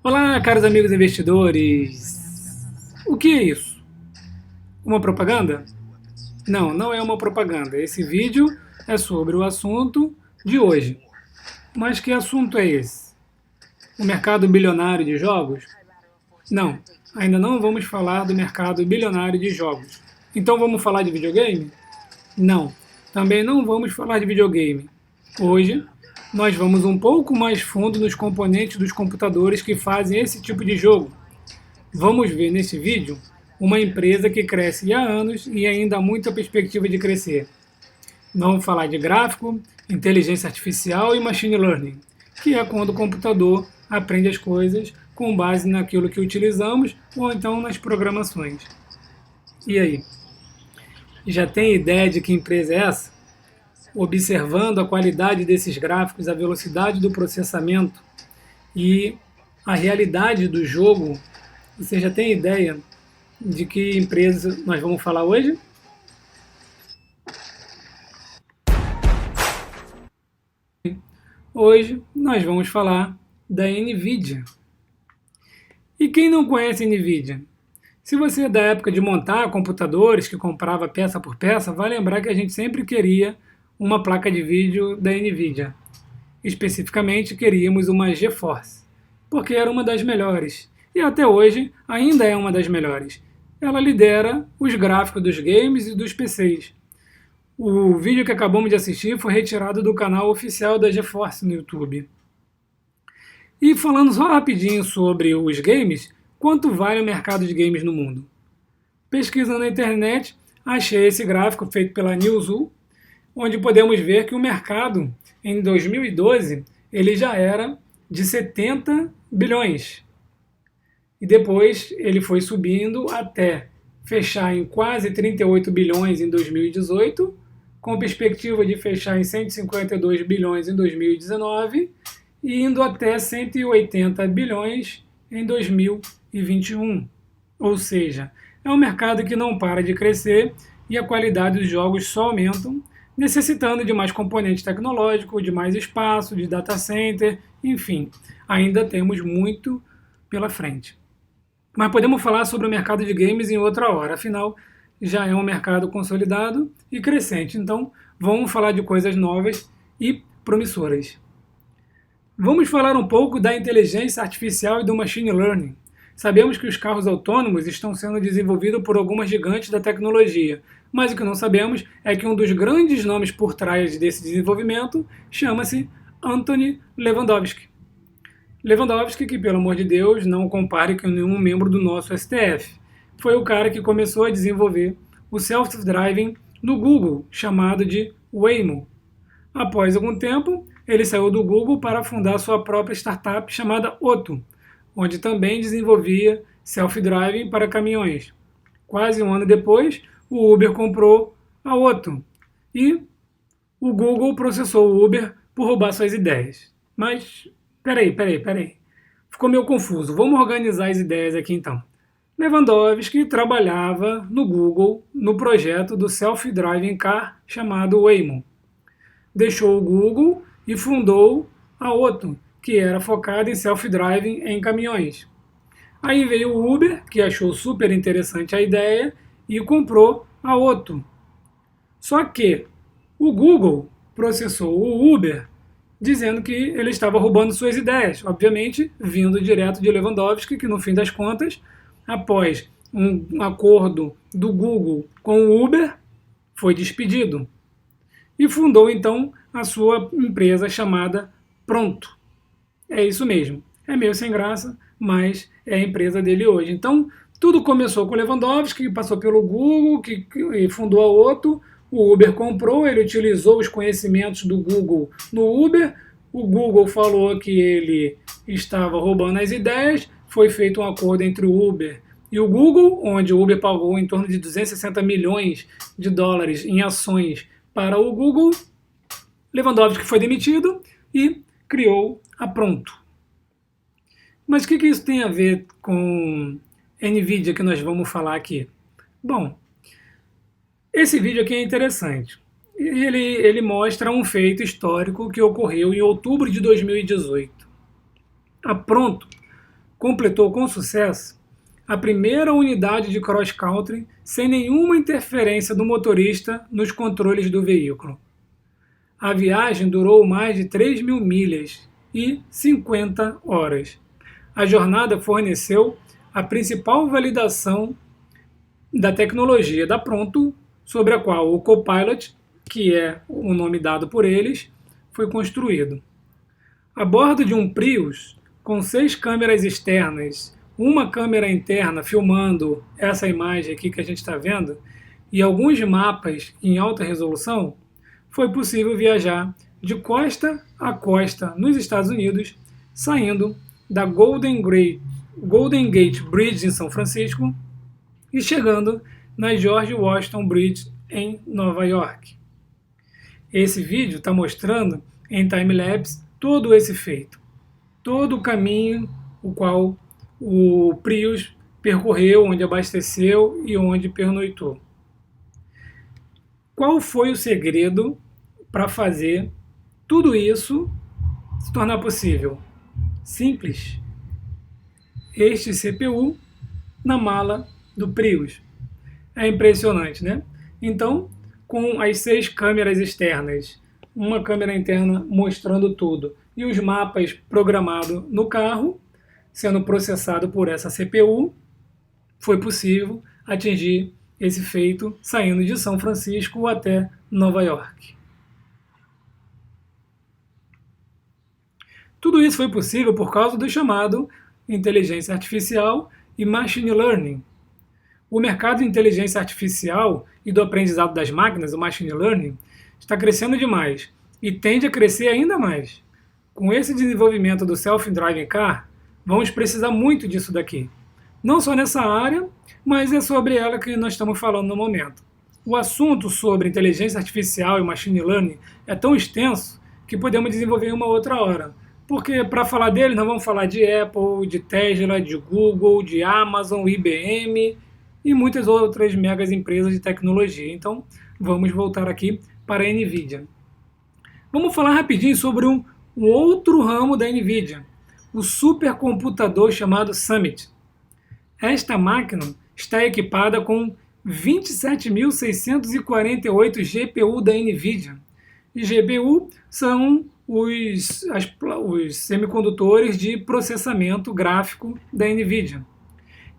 Olá, caros amigos investidores. O que é isso? Uma propaganda? Não, não é uma propaganda. Esse vídeo é sobre o assunto de hoje. Mas que assunto é esse? O mercado bilionário de jogos? Não, ainda não vamos falar do mercado bilionário de jogos. Então vamos falar de videogame? Não, também não vamos falar de videogame. Hoje nós vamos um pouco mais fundo nos componentes dos computadores que fazem esse tipo de jogo. Vamos ver nesse vídeo uma empresa que cresce há anos e ainda há muita perspectiva de crescer. Vamos falar de gráfico, inteligência artificial e machine learning, que é quando o computador aprende as coisas com base naquilo que utilizamos ou então nas programações. E aí? Já tem ideia de que empresa é essa? Observando a qualidade desses gráficos, a velocidade do processamento e a realidade do jogo, você já tem ideia de que empresa nós vamos falar hoje? Hoje nós vamos falar da Nvidia. E quem não conhece a Nvidia? Se você é da época de montar computadores, que comprava peça por peça, vai lembrar que a gente sempre queria uma placa de vídeo da Nvidia. Especificamente, queríamos uma GeForce, porque era uma das melhores. E até hoje ainda é uma das melhores. Ela lidera os gráficos dos games e dos PCs. O vídeo que acabamos de assistir foi retirado do canal oficial da GeForce no YouTube. E falando só rapidinho sobre os games, quanto vale o mercado de games no mundo? Pesquisando na internet, achei esse gráfico feito pela Newzoo, onde podemos ver que o mercado em 2012 ele já era de 70 bilhões. E depois ele foi subindo até fechar em quase 38 bilhões em 2018, com perspectiva de fechar em 152 bilhões em 2019 e indo até 180 bilhões em 2021. Ou seja, é um mercado que não para de crescer e a qualidade dos jogos só aumentam, necessitando de mais componente tecnológico, de mais espaço, de data center, enfim, ainda temos muito pela frente. Mas podemos falar sobre o mercado de games em outra hora, afinal, já é um mercado consolidado e crescente. Então, vamos falar de coisas novas e promissoras. Vamos falar um pouco da inteligência artificial e do machine learning. Sabemos que os carros autônomos estão sendo desenvolvidos por algumas gigantes da tecnologia, mas o que não sabemos é que um dos grandes nomes por trás desse desenvolvimento chama-se Anthony Lewandowski. Lewandowski, que pelo amor de Deus, não compare com nenhum membro do nosso STF. Foi o cara que começou a desenvolver o self-driving no Google, chamado de Waymo. Após algum tempo, ele saiu do Google para fundar sua própria startup chamada Otto, onde também desenvolvia self-driving para caminhões. Quase um ano depois, o Uber comprou a Otto e o Google processou o Uber por roubar suas ideias. Mas, peraí. Ficou meio confuso. Vamos organizar as ideias aqui então. Lewandowski trabalhava no Google no projeto do self-driving car chamado Waymo. Deixou o Google e fundou a Otto, que era focada em self-driving em caminhões. Aí veio o Uber, que achou super interessante a ideia e comprou a Otto. Só que o Google processou o Uber dizendo que ele estava roubando suas ideias, obviamente vindo direto de Lewandowski, que no fim das contas, após um acordo do Google com o Uber, foi despedido. E fundou então a sua empresa chamada Pronto. É isso mesmo. É meio sem graça, mas é a empresa dele hoje. Então, tudo começou com o Lewandowski, que passou pelo Google, que fundou a Otto. O Uber comprou, ele utilizou os conhecimentos do Google no Uber. O Google falou que ele estava roubando as ideias. Foi feito um acordo entre o Uber e o Google, onde o Uber pagou em torno de 260 milhões de dólares em ações para o Google. Lewandowski foi demitido e criou a Pronto. Mas o que isso tem a ver com Nvidia que nós vamos falar aqui? Bom, esse vídeo aqui é interessante. Ele mostra um feito histórico que ocorreu em outubro de 2018. A Pronto completou com sucesso a primeira unidade de cross-country sem nenhuma interferência do motorista nos controles do veículo. A viagem durou mais de 3.000 milhas e 50 horas. A jornada forneceu a principal validação da tecnologia da Pronto, sobre a qual o Copilot, que é o nome dado por eles, foi construído. A bordo de um Prius, com 6 câmeras externas, uma câmera interna filmando essa imagem aqui que a gente está vendo, e alguns mapas em alta resolução, foi possível viajar de costa a costa nos Estados Unidos, saindo da Golden Gate Bridge em São Francisco e chegando na George Washington Bridge em Nova York. Esse vídeo está mostrando em time-lapse todo esse feito, todo o caminho o qual o Prius percorreu, onde abasteceu e onde pernoitou. Qual foi o segredo para fazer tudo isso se tornar possível? Simples. Este CPU na mala do Prius. É impressionante, né? Então, com as 6 câmeras externas, uma câmera interna mostrando tudo e os mapas programados no carro, sendo processado por essa CPU, foi possível atingir esse feito saindo de São Francisco até Nova York. Tudo isso foi possível por causa do chamado inteligência artificial e machine learning. O mercado de inteligência artificial e do aprendizado das máquinas, o machine learning, está crescendo demais e tende a crescer ainda mais. Com esse desenvolvimento do self-driving car, vamos precisar muito disso daqui. Não só nessa área, mas é sobre ela que nós estamos falando no momento. O assunto sobre inteligência artificial e machine learning é tão extenso que podemos desenvolver em uma outra hora. Porque para falar dele, nós vamos falar de Apple, de Tesla, de Google, de Amazon, IBM e muitas outras megas empresas de tecnologia. Então, vamos voltar aqui para a NVIDIA. Vamos falar rapidinho sobre um outro ramo da NVIDIA, o supercomputador chamado Summit. Esta máquina está equipada com 27.648 GPU da NVIDIA. E GPU são os semicondutores de processamento gráfico da NVIDIA.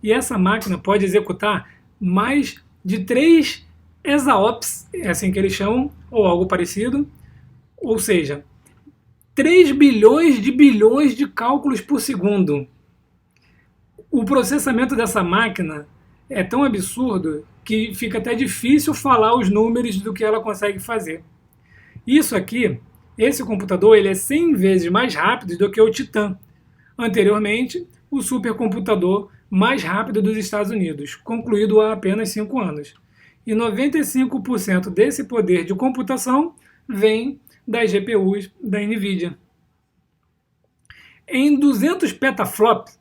E essa máquina pode executar mais de 3 exaops, é assim que eles chamam, ou algo parecido, ou seja, 3 bilhões de cálculos por segundo. O processamento dessa máquina é tão absurdo que fica até difícil falar os números do que ela consegue fazer. Isso aqui, esse computador, ele é 100 vezes mais rápido do que o Titan, anteriormente o supercomputador mais rápido dos Estados Unidos, concluído há apenas 5 anos. E 95% desse poder de computação vem das GPUs da NVIDIA. Em 200 petaflops,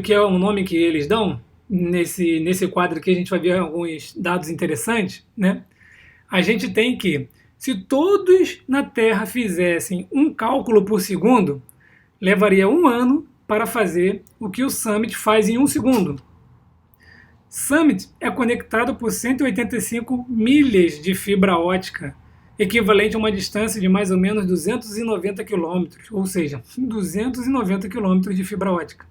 que é o nome que eles dão, nesse quadro aqui a gente vai ver alguns dados interessantes, né? A gente tem que, se todos na Terra fizessem um cálculo por segundo, levaria 1 ano para fazer o que o Summit faz em 1 segundo. Summit é conectado por 185 milhas de fibra ótica, equivalente a uma distância de mais ou menos 290 quilômetros, ou seja, 290 quilômetros de fibra ótica.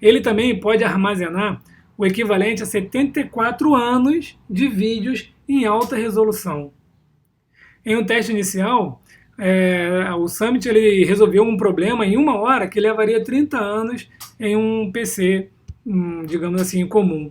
Ele também pode armazenar o equivalente a 74 anos de vídeos em alta resolução. Em um teste inicial, o Summit ele resolveu um problema em 1 hora que levaria 30 anos em um PC, digamos assim, comum.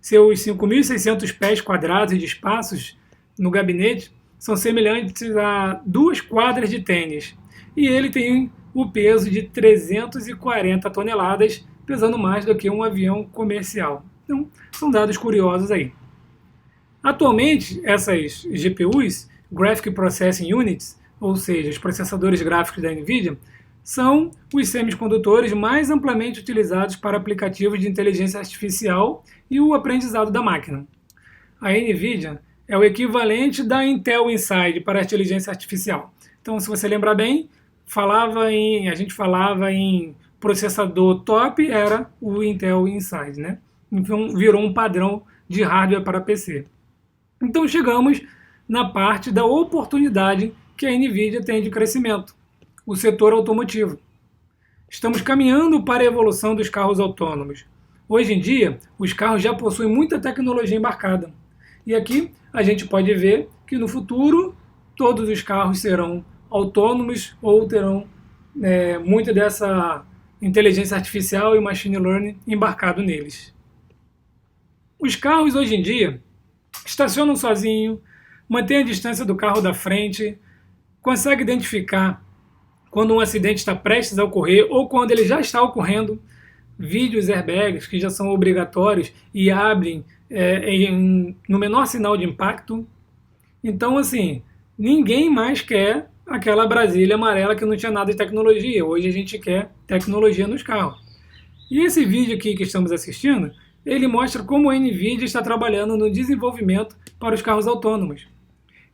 Seus 5.600 pés quadrados de espaços no gabinete são semelhantes a 2 quadras de tênis. E ele tem o peso de 340 toneladas, pesando mais do que um avião comercial. Então, são dados curiosos aí. Atualmente, essas GPUs, Graphic Processing Units, ou seja, os processadores gráficos da NVIDIA, são os semicondutores mais amplamente utilizados para aplicativos de inteligência artificial e o aprendizado da máquina. A NVIDIA é o equivalente da Intel Inside para a inteligência artificial. Então, se você lembrar bem, a gente falava em processador top, era o Intel Inside, né? Então virou um padrão de hardware para PC. Então chegamos na parte da oportunidade que a Nvidia tem de crescimento, o setor automotivo. Estamos caminhando para a evolução dos carros autônomos. Hoje em dia, os carros já possuem muita tecnologia embarcada. E aqui a gente pode ver que no futuro todos os carros serão autônomos ou terão muita dessa inteligência artificial e machine learning embarcado neles. Os carros hoje em dia estacionam sozinho, mantêm a distância do carro da frente, conseguem identificar quando um acidente está prestes a ocorrer ou quando ele já está ocorrendo, vídeos airbags que já são obrigatórios e abrem no menor sinal de impacto. Então, assim, ninguém mais quer aquela Brasília amarela que não tinha nada de tecnologia. Hoje a gente quer tecnologia nos carros. E esse vídeo aqui que estamos assistindo, ele mostra como a Nvidia está trabalhando no desenvolvimento para os carros autônomos.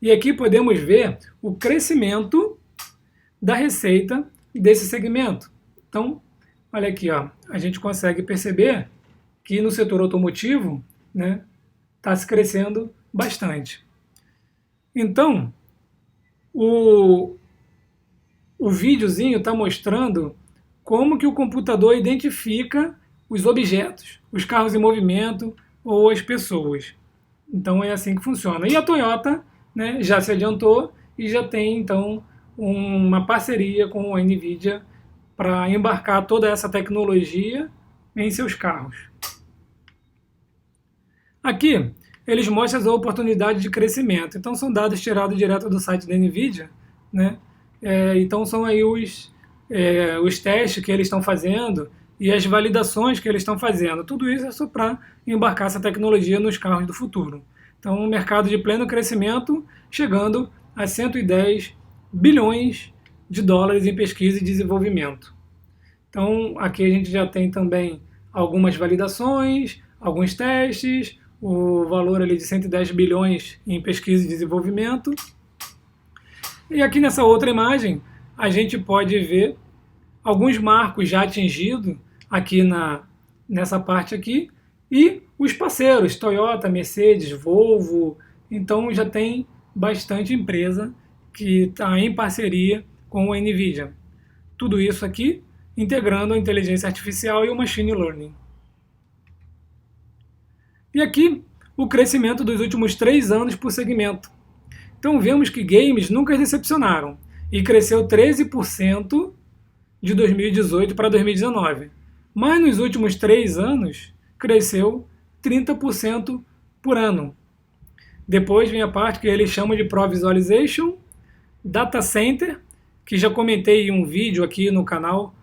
E aqui podemos ver o crescimento da receita desse segmento. Então, olha aqui, ó, a gente consegue perceber que no setor automotivo, né, está se crescendo bastante. Então, o videozinho está mostrando como que o computador identifica os objetos, os carros em movimento ou as pessoas. Então é assim que funciona. E a Toyota, né, já se adiantou e já tem então uma parceria com a Nvidia para embarcar toda essa tecnologia em seus carros. Aqui eles mostram as oportunidades de crescimento. Então são dados tirados direto do site da Nvidia, né? Então são aí os testes que eles estão fazendo e as validações que eles estão fazendo. Tudo isso é só para embarcar essa tecnologia nos carros do futuro. Então um mercado de pleno crescimento chegando a 110 bilhões de dólares em pesquisa e desenvolvimento. Então aqui a gente já tem também algumas validações, alguns testes, o valor ali de 110 bilhões em pesquisa e desenvolvimento. E aqui nessa outra imagem a gente pode ver alguns marcos já atingidos aqui nessa parte aqui e os parceiros, Toyota, Mercedes, Volvo. Então já tem bastante empresa que está em parceria com a Nvidia. Tudo isso aqui integrando a inteligência artificial e o machine learning. E aqui o crescimento dos últimos 3 anos por segmento. Então vemos que games nunca decepcionaram e cresceu 13% de 2018 para 2019. Mas nos últimos 3 anos cresceu 30% por ano. Depois vem a parte que eles chamam de Pro Visualization, Data Center, que já comentei em um vídeo aqui no canal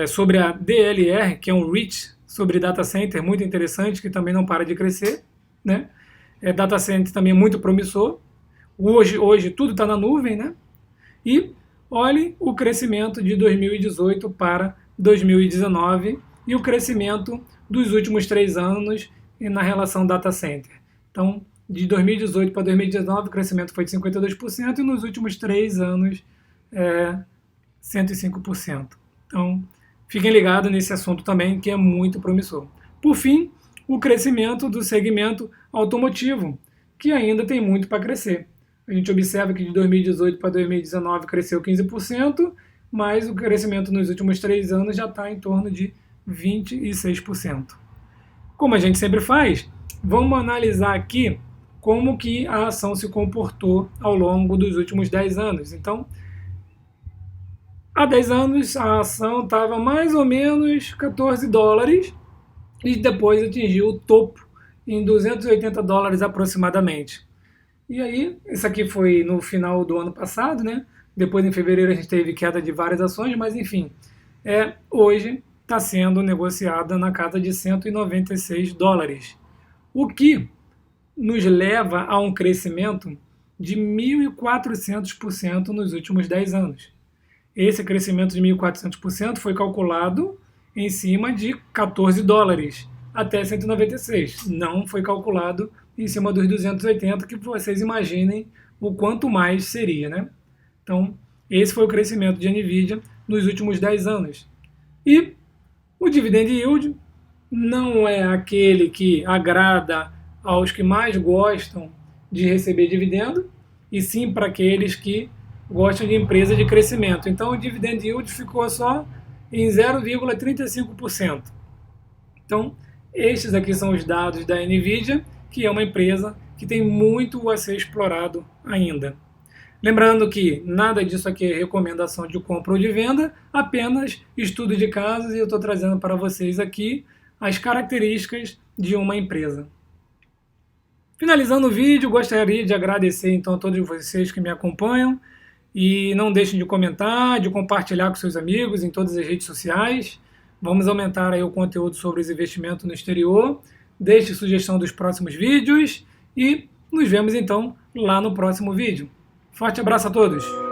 sobre a DLR, que é um REIT sobre Data Center muito interessante, que também não para de crescer, né? Data Center também é muito promissor. Hoje tudo está na nuvem, né? E olhe o crescimento de 2018 para 2019 e o crescimento dos últimos 3 anos na relação Data Center. Então, de 2018 para 2019, o crescimento foi de 52% e nos últimos 3 anos, 105%. Então, fiquem ligados nesse assunto também, que é muito promissor. Por fim, o crescimento do segmento automotivo, que ainda tem muito para crescer. A gente observa que de 2018 para 2019 cresceu 15%, mas o crescimento nos últimos 3 anos já está em torno de 26%. Como a gente sempre faz, vamos analisar aqui como que a ação se comportou ao longo dos últimos 10 anos. Então, há 10 anos a ação estava mais ou menos 14 dólares e depois atingiu o topo em 280 dólares aproximadamente. E aí, isso aqui foi no final do ano passado, né? Depois, em fevereiro, a gente teve queda de várias ações, mas enfim, hoje está sendo negociada na casa de 196 dólares, o que nos leva a um crescimento de 1.400% nos últimos 10 anos. Esse crescimento de 1.400% foi calculado em cima de 14 dólares até 196. Não foi calculado em cima dos 280, que vocês imaginem o quanto mais seria, né? Então, Esse foi o crescimento de NVIDIA nos últimos 10 anos. E o dividend yield não é aquele que agrada aos que mais gostam de receber dividendo, e sim para aqueles que gostam de empresa de crescimento. Então o dividend yield ficou só em 0,35%. Então, estes aqui são os dados da NVIDIA, que é uma empresa que tem muito a ser explorado ainda. Lembrando que nada disso aqui é recomendação de compra ou de venda, apenas estudo de casos, e eu estou trazendo para vocês aqui as características de uma empresa. Finalizando o vídeo, gostaria de agradecer então a todos vocês que me acompanham, e não deixem de comentar, de compartilhar com seus amigos em todas as redes sociais. Vamos aumentar aí o conteúdo sobre os investimentos no exterior. Deixe sugestão dos próximos vídeos e nos vemos então lá no próximo vídeo. Forte abraço a todos!